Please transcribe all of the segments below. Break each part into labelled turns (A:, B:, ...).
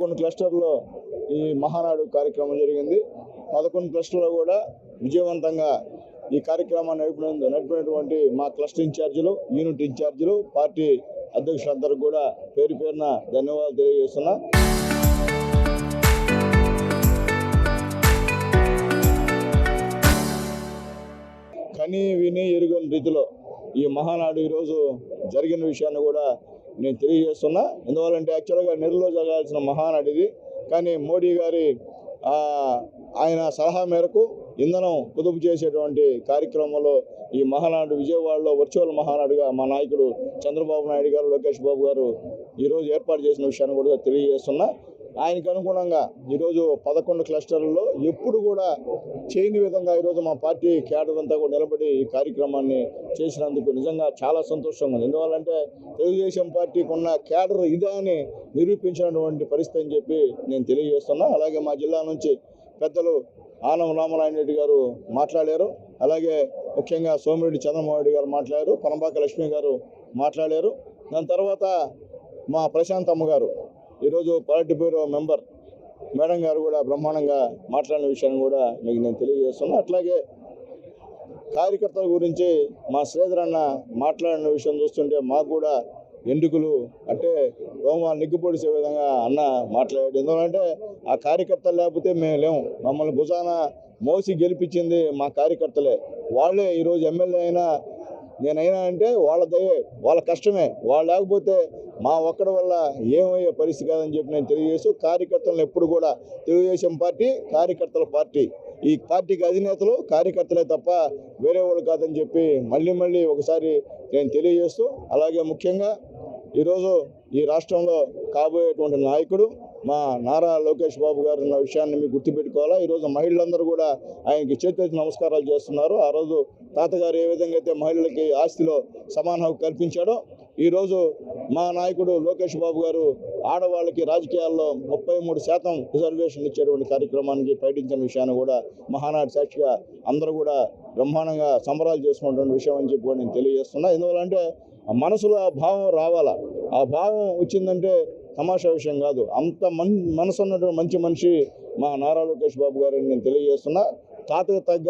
A: 11 క్లస్టర్లో ఈ మహానాడు కార్యక్రమం జరిగింది. 11 క్లస్టర్లో కూడా విజయవంతంగా ఈ కార్యక్రమాన్ని నడిపినటువంటి మా క్లస్టర్ ఇన్ఛార్జీలు, యూనిట్ ఇన్ఛార్జీలు, పార్టీ అధ్యక్షులందరికీ కూడా పేరు పేరున ధన్యవాదాలు తెలియజేస్తున్నా. కని విని ఎరుగని రీతిలో ఈ మహానాడు ఈరోజు జరిగిన విషయాన్ని కూడా నేను తెలియజేస్తున్నా. ఎందువల్లంటే యాక్చువల్గా నెలలో జరగాల్సిన మహానాడు ఇది. కానీ మోడీ గారి ఆయన సలహా మేరకు ఇంధనం పొదుపు చేసేటువంటి కార్యక్రమంలో ఈ మహానాడు విజయవాడలో వర్చువల్ మహానాడుగా మా నాయకుడు చంద్రబాబు నాయుడు గారు, లోకేష్ బాబు గారు ఈరోజు ఏర్పాటు చేసిన విషయాన్ని కూడా తెలియజేస్తున్నా. ఆయనకు అనుగుణంగా ఈరోజు 11 క్లస్టర్లలో ఎప్పుడు కూడా చేయని విధంగా ఈరోజు మా పార్టీ క్యాడర్ అంతా కూడా నిలబడి ఈ కార్యక్రమాన్ని చేసినందుకు నిజంగా చాలా సంతోషంగా ఉంది. ఎందువల్లంటే తెలుగుదేశం పార్టీకి ఉన్న క్యాడర్ ఇదే అని నిరూపించినటువంటి పరిస్థితి అని చెప్పి నేను తెలియజేస్తున్నా. అలాగే మా జిల్లా నుంచి పెద్దలు ఆనం రామనారాయణ రెడ్డి గారు మాట్లాడారు. అలాగే ముఖ్యంగా సోమిరెడ్డి చంద్రమోహన్ రెడ్డి గారు మాట్లాడారు. పనబాక లక్ష్మి గారు మాట్లాడారు. దాని తర్వాత మా ప్రశాంతమ్మ గారు ఈరోజు పాలిట్ బ్యూరో మెంబర్ మేడం గారు కూడా బ్రహ్మాండంగా మాట్లాడిన విషయాన్ని కూడా మీకు నేను తెలియజేస్తున్నా. అట్లాగే కార్యకర్తల గురించి మా శ్రీధర్ అన్న మాట్లాడిన విషయం చూస్తుంటే మాకు కూడా ఎండుకులు అంటే రోమాలు నిగ్గుపొడిసే విధంగా అన్న మాట్లాడాడు. ఎందుకంటే ఆ కార్యకర్తలు లేకపోతే మేము లేము. మమ్మల్ని భుజాన మోసి గెలిపించింది మా కార్యకర్తలే. వాళ్ళే ఈరోజు ఎమ్మెల్యే అయినా నేనైనా అంటే వాళ్ళ దయే, వాళ్ళ కష్టమే. వాళ్ళు లేకపోతే మా ఒక్కడి వల్ల ఏమయ్యే పరిస్థితి కాదని చెప్పి నేను తెలియజేస్తూ, కార్యకర్తలను ఎప్పుడు కూడా తెలుగుదేశం పార్టీ కార్యకర్తల పార్టీ, ఈ పార్టీకి అధినేతలు కార్యకర్తలే తప్ప వేరే వాళ్ళు కాదని చెప్పి మళ్ళీ ఒకసారి నేను తెలియజేస్తూ, అలాగే ముఖ్యంగా ఈరోజు ఈ రాష్ట్రంలో కాబోయేటువంటి నాయకుడు మా నారా లోకేష్ బాబు గారు ఉన్న విషయాన్ని మీకు గుర్తుపెట్టుకోవాలా. ఈరోజు మహిళలందరూ కూడా ఆయనకి చేతులెత్తి నమస్కారాలు చేస్తున్నారు. ఆ రోజు తాతగారు ఏ విధంగా అయితే మహిళలకి ఆస్తిలో సమాన హక్కు కల్పించాడో, ఈరోజు మా నాయకుడు లోకేష్ బాబు గారు ఆడవాళ్ళకి రాజకీయాల్లో 33% రిజర్వేషన్ ఇచ్చేటువంటి కార్యక్రమానికి ప్రకటించిన విషయాన్ని కూడా మహానాడు సాక్షిగా అందరూ కూడా బ్రహ్మాండంగా సంబరాలు చేసుకున్నటువంటి విషయం అని చెప్పి నేను తెలియజేస్తున్నా. ఎందువల్లంటే మనసులో ఆ భావం రావాలా. ఆ భావం వచ్చిందంటే తమాషా విషయం కాదు. అంత మనసు ఉన్నటువంటి మంచి మనిషి మా నారా లోకేష్ బాబు గారిని నేను తెలియజేస్తున్నా. తాతకు తగ్గ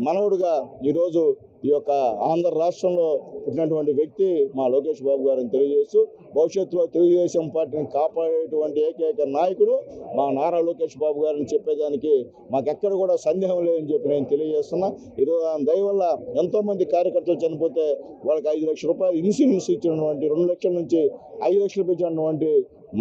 A: మనవుడుగా ఈరోజు ఈ యొక్క ఆంధ్ర రాష్ట్రంలో పుట్టినటువంటి వ్యక్తి మా లోకేష్ బాబు గారిని తెలియజేస్తూ, భవిష్యత్తులో తెలుగుదేశం పార్టీని కాపాడేటువంటి ఏకైక నాయకుడు మా నారా లోకేష్ బాబు గారిని చెప్పేదానికి మాకెక్కడ కూడా సందేహం లేదని చెప్పి నేను తెలియజేస్తున్నా. ఈరోజు దయ వల్ల ఎంతోమంది కార్యకర్తలు చనిపోతే వాళ్ళకి 5 లక్షల రూపాయలు ఇన్సూరెన్స్ ఇచ్చినటువంటి, 2 లక్షల నుంచి 5 లక్షలు పెంచినటువంటి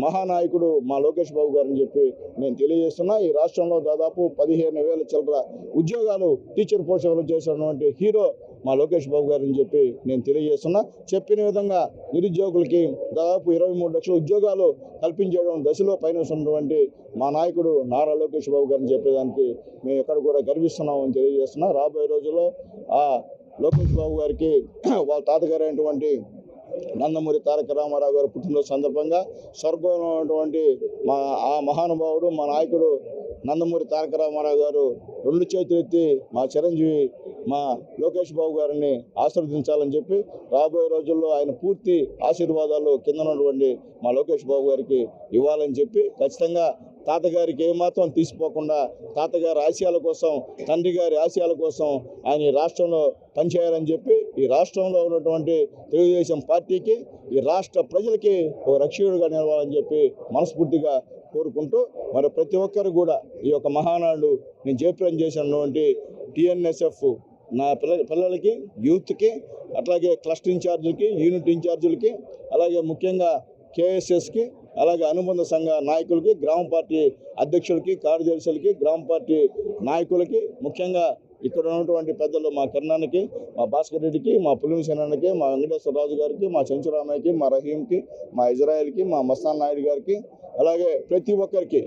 A: మహానాయకుడు మా లోకేష్ బాబు గారని చెప్పి నేను తెలియజేస్తున్నా. ఈ రాష్ట్రంలో దాదాపు 15,000 చిల్లర ఉద్యోగాలు టీచర్ పోస్టులు చేసినటువంటి హీరో మా లోకేష్ బాబు గారని చెప్పి నేను తెలియజేస్తున్నా. చెప్పిన విధంగా నిరుద్యోగులకి దాదాపు 23 లక్షల ఉద్యోగాలు కల్పించడం దశలో పయనిస్తున్నటువంటి మా నాయకుడు నారా లోకేష్ బాబు గారిని చెప్పేదానికి మేము ఎక్కడ కూడా గర్విస్తున్నామని తెలియజేస్తున్నా. రాబోయే రోజుల్లో ఆ లోకేష్ బాబు గారికి వాళ్ళ తాతగారు అయినటువంటి నందమూరి తారక రామారావు గారు పుట్టినరోజు సందర్భంగా స్వర్గంలో ఉన్నటువంటి ఆ మహానుభావుడు మా నాయకుడు నందమూరి తారక రామారావు గారు 2 చేతులు ఎత్తి మా చిరంజీవి మా లోకేష్ బాబు గారిని ఆశీర్వదించాలని చెప్పి, రాబోయే రోజుల్లో ఆయన పూర్తి ఆశీర్వాదాలు కింద ఉన్నటువంటి మా లోకేష్ బాబు గారికి ఇవ్వాలని చెప్పి, ఖచ్చితంగా తాతగారికి ఏమాత్రం తీసిపోకుండా తాతగారి ఆశయాల కోసం, తండ్రి గారి ఆశయాల కోసం ఆయన ఈ రాష్ట్రంలో పనిచేయాలని చెప్పి, ఈ రాష్ట్రంలో ఉన్నటువంటి తెలుగుదేశం పార్టీకి, ఈ రాష్ట్ర ప్రజలకి ఒక రక్షకుడిగా నిలవాలని చెప్పి మనస్ఫూర్తిగా కోరుకుంటూ, మరి ప్రతి ఒక్కరు కూడా ఈ యొక్క మహానాడు నేను జయప్రదం చేసినటువంటి TNSF నా పిల్లలకి, యూత్కి, అట్లాగే క్లస్టర్ ఇన్ఛార్జీలకి, యూనిట్ ఇన్ఛార్జీలకి, అలాగే ముఖ్యంగా KSSకి, అలాగే అనుబంధ సంఘ నాయకులకి, గ్రామ పార్టీ అధ్యక్షులకి, కార్యదర్శులకి, గ్రామ పార్టీ నాయకులకి, ముఖ్యంగా ఇక్కడ ఉన్నటువంటి పెద్దలు మా కిరణానికి, మా భాస్కర్ రెడ్డికి, మా పులిమిసేనానికి, మా వెంకటేశ్వర రాజు గారికి, మా చెంచురామయ్యకి, మా రహీంకి, మా ఇజ్రాయెల్కి, మా మస్తాన్ నాయుడు గారికి, అలాగే ప్రతి ఒక్కరికి